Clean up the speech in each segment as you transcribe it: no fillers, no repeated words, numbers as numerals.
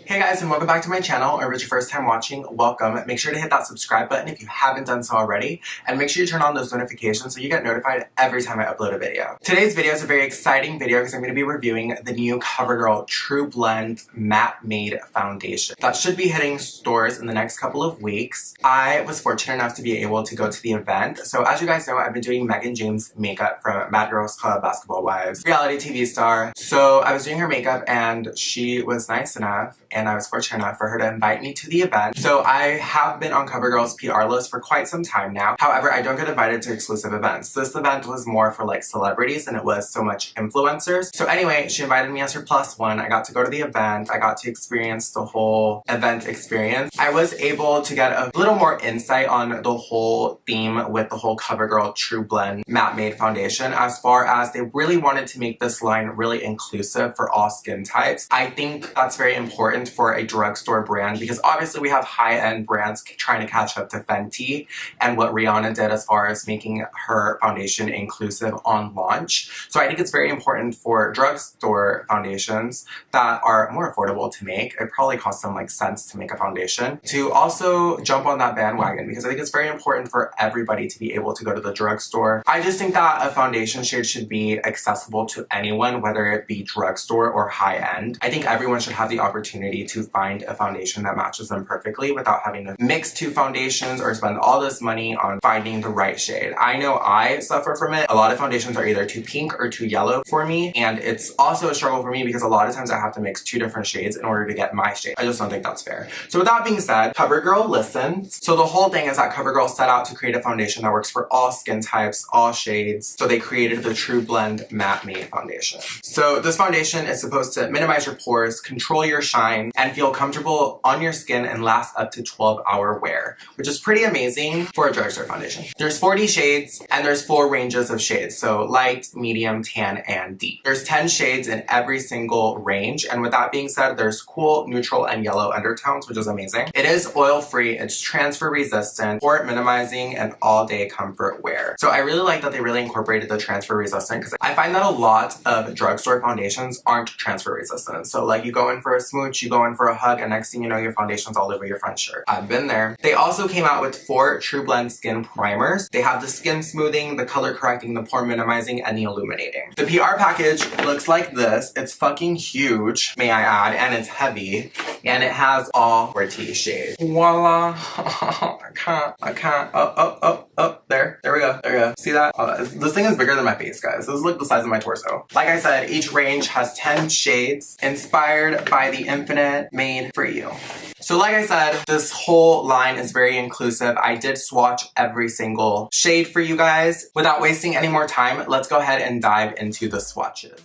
Hey guys, and welcome back to my channel, or if it's your first time watching, welcome. Make sure to hit that subscribe button if you haven't done so already, and make sure you turn on those notifications so you get notified every time I upload a video. Today's video is a very exciting video because I'm going to be reviewing the new Covergirl Trublend Matte Made Foundation. That should be hitting stores in the next couple of weeks. I was fortunate enough to be able to go to the event. So as you guys know, I've been doing Megan James' makeup from Bad Girls Club, Basketball Wives, reality TV star. So I was doing her makeup and she was nice enough, and I was fortunate enough for her to invite me to the event. So I have been on CoverGirl's PR list for quite some time now. However, I don't get invited to exclusive events. This event was more for like celebrities than it was so much influencers. So anyway, she invited me as her plus one. I got to go to the event. I got to experience the whole event experience. I was able to get a little more insight on the whole theme with the whole CoverGirl Trublend Matte Made Foundation, as far as they really wanted to make this line really inclusive for all skin types. I think that's very important for a drugstore brand, because obviously we have high-end brands trying to catch up to Fenty and what Rihanna did as far as making her foundation inclusive on launch. So I think it's very important for drugstore foundations that are more affordable to make. It probably costs them like cents to make a foundation, to also jump on that bandwagon, because I think it's very important for everybody to be able to go to the drugstore. I just think that a foundation shade should be accessible to anyone, whether it be drugstore or high-end. I think everyone should have the opportunity to find a foundation that matches them perfectly without having to mix two foundations or spend all this money on finding the right shade. I know I suffer from it. A lot of foundations are either too pink or too yellow for me, and it's also a struggle for me because a lot of times I have to mix two different shades in order to get my shade. I just don't think that's fair. So with that being said, CoverGirl listens. So the whole thing is that CoverGirl set out to create a foundation that works for all skin types, all shades. So they created the Trublend Matte Made Foundation. So this foundation is supposed to minimize your pores, control your shine, and feel comfortable on your skin and last up to 12-hour wear, which is pretty amazing for a drugstore foundation. There's 40 shades and there's 4 ranges of shades, so light, medium, tan, and deep. There's 10 shades in every single range, and with that being said, there's cool, neutral, and yellow undertones, which is amazing. It is oil-free, it's transfer resistant, pore minimizing, and all-day comfort wear. So I really like that they really incorporated the transfer resistant, because I find that a lot of drugstore foundations aren't transfer resistant. So like you go in for a smooch, you go in for a hug, and next thing you know, your foundation's all over your front shirt. I've been there. They also came out with 4 Trublend skin primers. They have the skin smoothing, the color correcting, the pore minimizing, and the illuminating. The PR package looks like this. It's fucking huge, may I add, and it's heavy, and it has all 40 shades. Voila. I can't. Oh, there we go. See that? This thing is bigger than my face, guys. This is like the size of my torso. Like I said, each range has 10 shades inspired by the infinite, made for you. So like I said, this whole line is very inclusive. I did swatch every single shade for you guys. Without wasting any more time, let's go ahead and dive into the swatches.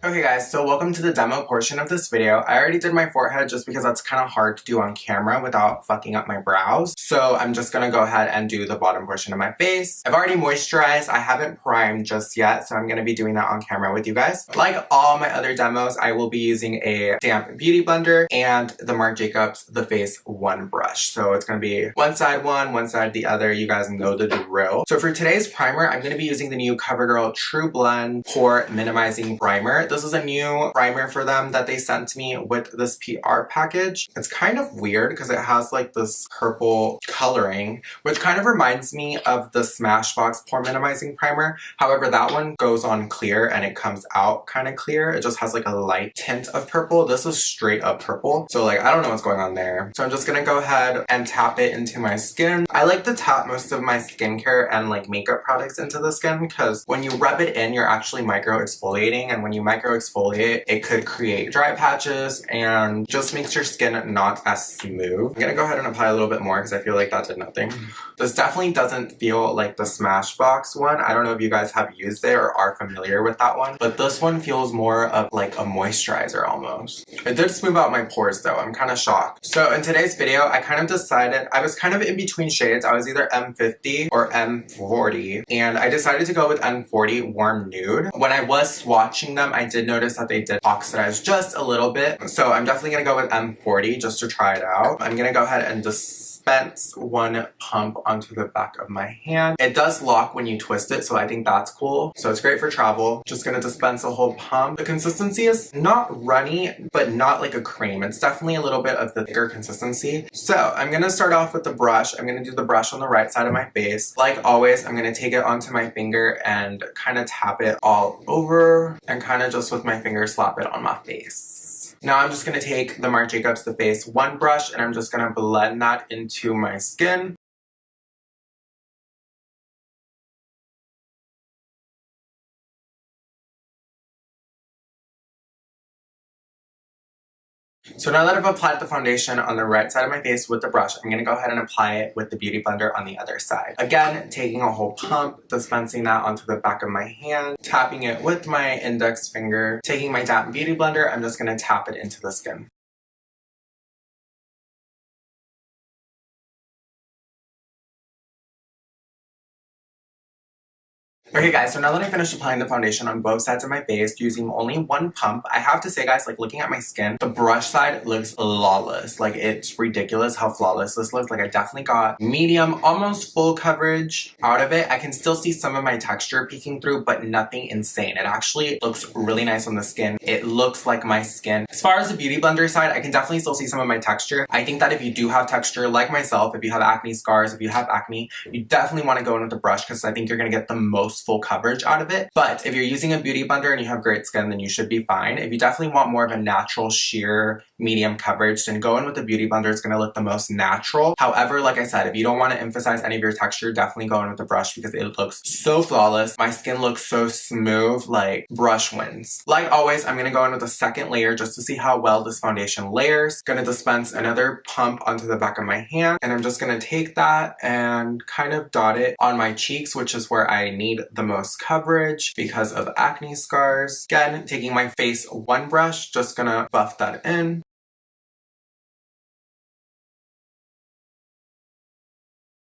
Okay guys, so welcome to the demo portion of this video. I already did my forehead just because that's kind of hard to do on camera without fucking up my brows. So I'm just gonna go ahead and do the bottom portion of my face. I've already moisturized. I haven't primed just yet, so I'm gonna be doing that on camera with you guys. Like all my other demos, I will be using a damp beauty blender and the Marc Jacobs The Face One brush. So it's gonna be one side the other. You guys know the drill. So for today's primer, I'm gonna be using the new CoverGirl Trublend Pore Minimizing Primer. This is a new primer for them that they sent me with this PR package. It's kind of weird because it has like this purple coloring, which kind of reminds me of the Smashbox Pore Minimizing Primer. However, that one goes on clear and it comes out kind of clear. It just has like a light tint of purple. This is straight up purple. So like, I don't know what's going on there. So I'm just gonna go ahead and tap it into my skin. I like to tap most of my skincare and like makeup products into the skin because when you rub it in, you're actually micro exfoliating, and when you micro exfoliate, it could create dry patches and just makes your skin not as smooth. I'm gonna go ahead and apply a little bit more because I feel like that did nothing. This definitely doesn't feel like the Smashbox one. I don't know if you guys have used it or are familiar with that one, but this one feels more of like a moisturizer almost. It did smooth out my pores though. I'm kind of shocked. So in today's video, I kind of decided, I was kind of in between shades. I was either M50 or M40, and I decided to go with M40 Warm Nude. When I was swatching them, I did notice that they did oxidize just a little bit. So I'm definitely gonna go with M40 just to try it out. I'm gonna go ahead and dispense one pump onto the back of my hand. It does lock when you twist it, so I think that's cool. So it's great for travel. Just gonna dispense a whole pump. The consistency is not runny, but not like a cream. It's definitely a little bit of the thicker consistency. So I'm gonna start off with the brush. I'm gonna do the brush on the right side of my face. Like always, I'm gonna take it onto my finger and kind of tap it all over and kind of just with my finger slap it on my face. Now I'm just going to take the Marc Jacobs The Face One brush and I'm just going to blend that into my skin. So now that I've applied the foundation on the right side of my face with the brush, I'm going to go ahead and apply it with the Beauty Blender on the other side. Again, taking a whole pump, dispensing that onto the back of my hand, tapping it with my index finger, taking my damp Beauty Blender, I'm just going to tap it into the skin. Okay guys, so now that I finished applying the foundation on both sides of my face using only one pump, I have to say guys, like looking at my skin, the brush side looks flawless. Like it's ridiculous how flawless this looks. Like I definitely got medium, almost full coverage out of it. I can still see some of my texture peeking through, but nothing insane. It actually looks really nice on the skin. It looks like my skin. As far as the Beauty Blender side, I can definitely still see some of my texture. I think that if you do have texture like myself, if you have acne scars, if you have acne, you definitely want to go in with the brush because I think you're going to get the most full coverage out of it. But if you're using a Beauty Blender and you have great skin, then you should be fine. If you definitely want more of a natural sheer medium coverage, then go in with the Beauty Blender. It's going to look the most natural. However, like I said, if you don't want to emphasize any of your texture, definitely go in with the brush because it looks so flawless. My skin looks so smooth, like brush wins. Like always, I'm going to go in with a second layer just to see how well this foundation layers. Going to dispense another pump onto the back of my hand, and I'm just going to take that and kind of dot it on my cheeks, which is where I need the most coverage because of acne scars. Again, taking my face one brush, just gonna buff that in.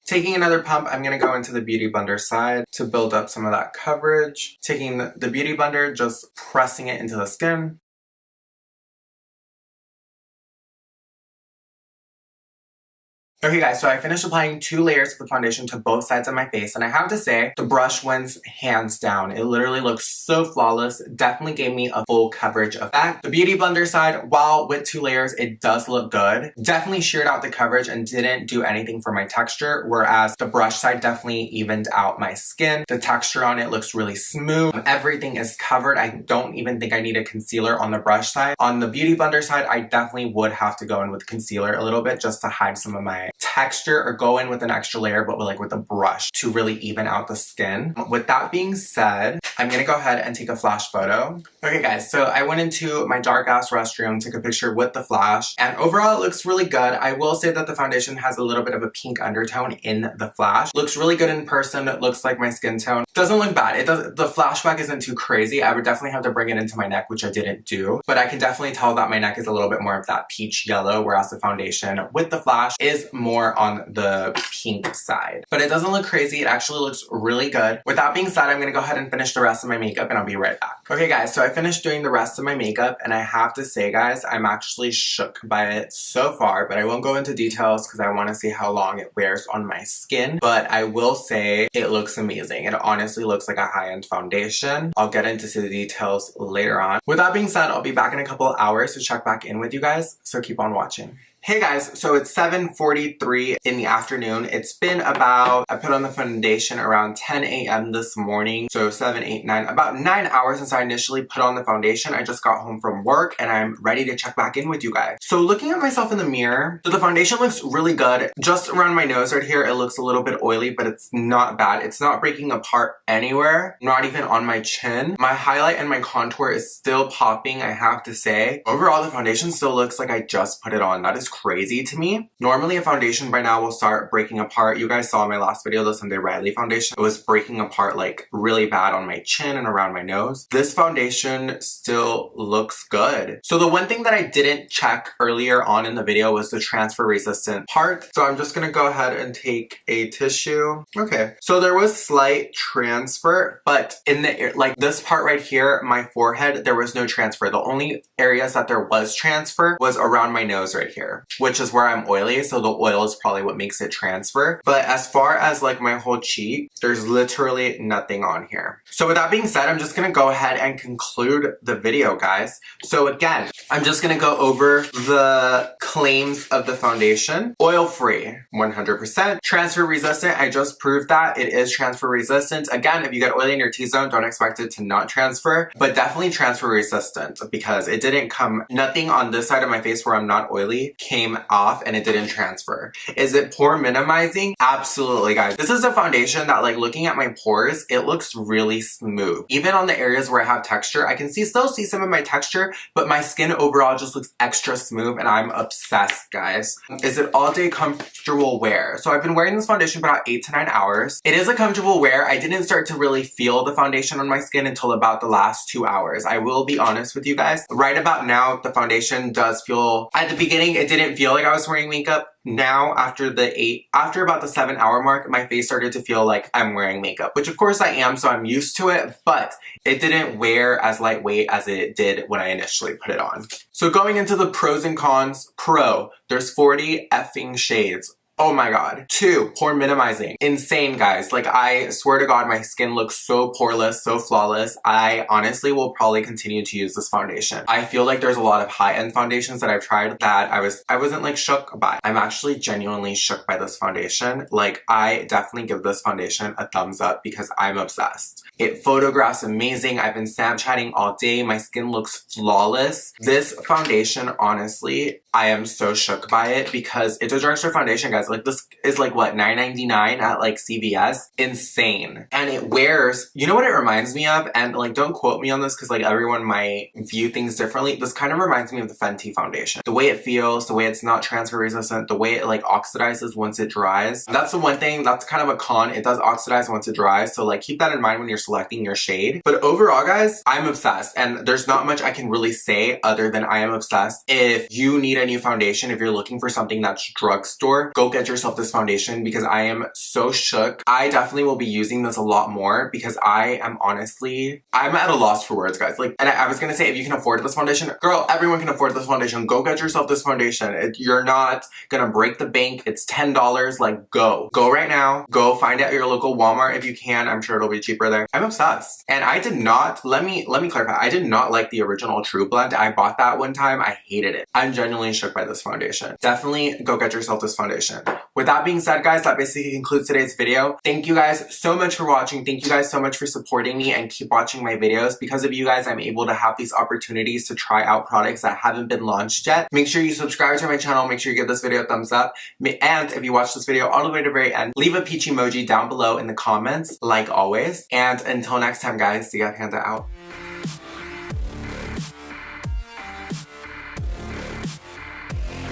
Taking another pump, I'm going to go into the Beauty Blender side to build up some of that coverage. Taking the Beauty Blender, just pressing it into the skin. Okay guys, so I finished applying 2 layers of the foundation to both sides of my face, and I have to say, the brush wins hands down. It literally looks so flawless. It definitely gave me a full coverage effect. The Beauty Blender side, while with 2 layers, it does look good. Definitely sheared out the coverage and didn't do anything for my texture, whereas the brush side definitely evened out my skin. The texture on it looks really smooth. Everything is covered. I don't even think I need a concealer on the brush side. On the Beauty Blender side, I definitely would have to go in with concealer a little bit just to hide some of my texture, or go in with an extra layer but with a brush to really even out the skin. With that being said, I'm gonna go ahead and take a flash photo. Okay guys, so I went into my dark ass restroom, took a picture with the flash, and overall it looks really good. I will say that the foundation has a little bit of a pink undertone in the flash. Looks really good in person. It looks like my skin tone. Doesn't look bad. The flashback isn't too crazy. I would definitely have to bring it into my neck, which I didn't do, but I can definitely tell that my neck is a little bit more of that peach yellow, whereas the foundation with the flash is more on the pink side. But it doesn't look crazy. It actually looks really good. With that being said, I'm gonna go ahead and finish the rest of my makeup and I'll be right back. Okay guys, so I finished doing the rest of my makeup and I have to say guys, I'm actually shook by it so far, but I won't go into details because I want to see how long it wears on my skin. But I will say it looks amazing. It honestly looks like a high-end foundation. I'll get into the details later on. With that being said, I'll be back in a couple of hours to check back in with you guys, so keep on watching. Hey guys, so it's 7:43 in the afternoon. It's been about, I put on the foundation around 10 a.m. this morning. So 7, 8, 9, about 9 hours since I initially put on the foundation. I just got home from work and I'm ready to check back in with you guys. So looking at myself in the mirror, so the foundation looks really good. Just around my nose right here, it looks a little bit oily, but it's not bad. It's not breaking apart anywhere, not even on my chin. My highlight and my contour is still popping, I have to say. Overall, the foundation still looks like I just put it on. That is crazy to me. Normally a foundation by now will start breaking apart. You guys saw in my last video, the Sunday Riley foundation. It was breaking apart like really bad on my chin and around my nose. This foundation still looks good. So the one thing that I didn't check earlier on in the video was the transfer resistant part. So I'm just gonna go ahead and take a tissue. Okay, so there was slight transfer, but in the like this part right here, my forehead, there was no transfer. The only areas that there was transfer was around my nose right here, which is where I'm oily, so the oil is probably what makes it transfer. But as far as like my whole cheek, there's literally nothing on here. So with that being said, I'm just gonna go ahead and conclude the video, guys. So again, I'm just gonna go over the claims of the foundation. Oil-free, 100%. Transfer resistant, I just proved that it is transfer resistant. Again, if you get oily in your T-zone, don't expect it to not transfer, but definitely transfer resistant because it didn't come, nothing on this side of my face where I'm not oily came off and it didn't transfer. Is it pore minimizing? Absolutely, guys. This is a foundation that, like, looking at my pores, it looks really smooth. Even on the areas where I have texture, I can still see some of my texture, but my skin overall just looks extra smooth and I'm obsessed, guys. Is it all day comfortable wear? So I've been wearing this foundation for about 8 to 9 hours. It is a comfortable wear. I didn't start to really feel the foundation on my skin until about the last 2 hours. I will be honest with you guys. Right about now, the foundation does feel, at the beginning, it didn't feel like I was wearing makeup. Now, after about the 7-hour mark, my face started to feel like I'm wearing makeup, which of course I am, so I'm used to it, but it didn't wear as lightweight as it did when I initially put it on. So going into the pros and cons, pro, there's 40 effing shades. Oh my god. 2, pore minimizing. Insane, guys. Like, I swear to god, my skin looks so poreless, so flawless. I honestly will probably continue to use this foundation. I feel like there's a lot of high-end foundations that I've tried that I wasn't like shook by. I'm actually genuinely shook by this foundation. Like, I definitely give this foundation a thumbs up because I'm obsessed. It photographs amazing. I've been Snapchatting all day. My skin looks flawless. This foundation, honestly, I am so shook by it because it's a drugstore foundation, guys. Like, this is like, what, $9.99 at like CVS? Insane. And it wears, you know what it reminds me of? And like, don't quote me on this because like everyone might view things differently. This kind of reminds me of the Fenty foundation. The way it feels, the way it's not transfer resistant, the way it like oxidizes once it dries. That's the one thing, that's kind of a con. It does oxidize once it dries. So like, keep that in mind when you're selecting your shade. But overall, guys, I'm obsessed. And there's not much I can really say other than I am obsessed. If you need a new foundation, if you're looking for something that's drugstore, go get yourself this foundation because I am so shook. I definitely will be using this a lot more because I am honestly, I'm at a loss for words, guys. Like, and I was gonna say, if you can afford this foundation, girl, everyone can afford this foundation. Go get yourself this foundation. You're not gonna break the bank. It's $10. Like, go right now. Go find it at your local Walmart if you can. I'm sure it'll be cheaper there. I'm obsessed. And I did not, let me clarify, I did not like the original Trublend. I bought that one time. I hated it. I'm genuinely shook by this foundation. Definitely go get yourself this foundation. With that being said, guys, that basically concludes today's video. Thank you guys so much for watching. Thank you guys so much for supporting me and keep watching my videos. Because of you guys, I'm able to have these opportunities to try out products that haven't been launched yet. Make sure you subscribe to my channel. Make sure you give this video a thumbs up. And if you watch this video all the way to the very end, leave a peach emoji down below in the comments, like always. And until next time, guys, see ya, Panda out.